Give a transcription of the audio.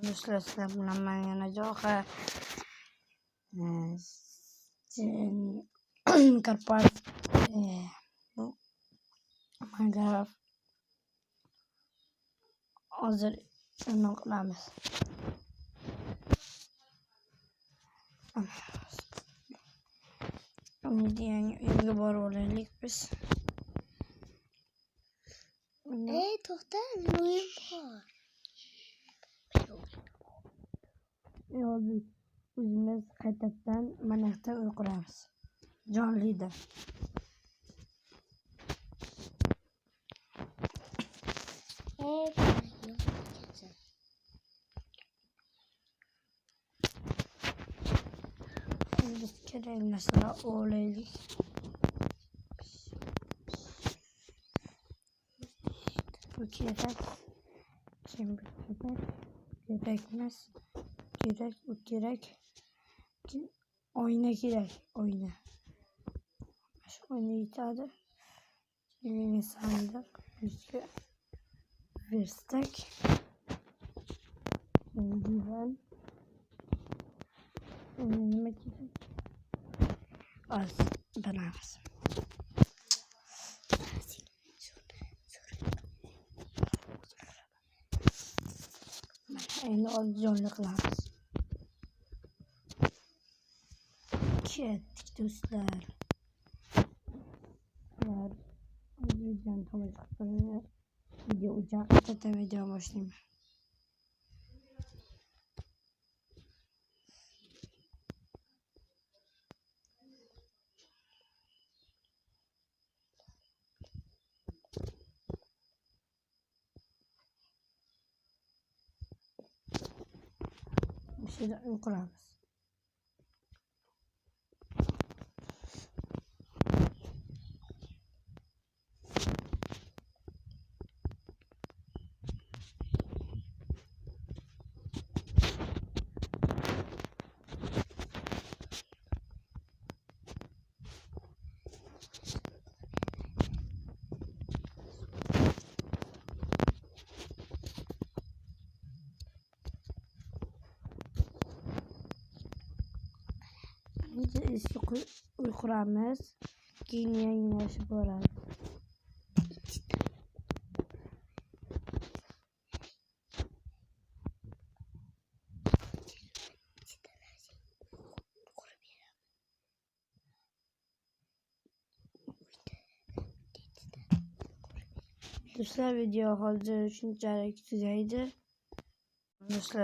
Sizlar bilan men yana jo'xa Karpat Minecraft hozir nima qilamiz? Uyga borib olaylik biz. To'xta, o'yin bor. Hozir o'zimiz qaytadan mana yerda uy quramiz. Jonlida. Biz kerak narsalar olaylik. Bu kerak. Kim kerak? Kerakmas. Kerak, bu kerak. Oyna kerak, oyna. Shu oyna yetadi. Yeni sandık, üstü verstek. Divan. Nima kerak? Az banamiz. Endi jonli qilamiz. Ketdik do'stlar. Videoni tomosha qilinglar. Video uzoq video boshlayman. Şurada quramiz. Biz eski uy quramiz. Keyin yangilashib boramiz. Do'stlar, video hozir shunchalik tugaydi. Do'stlar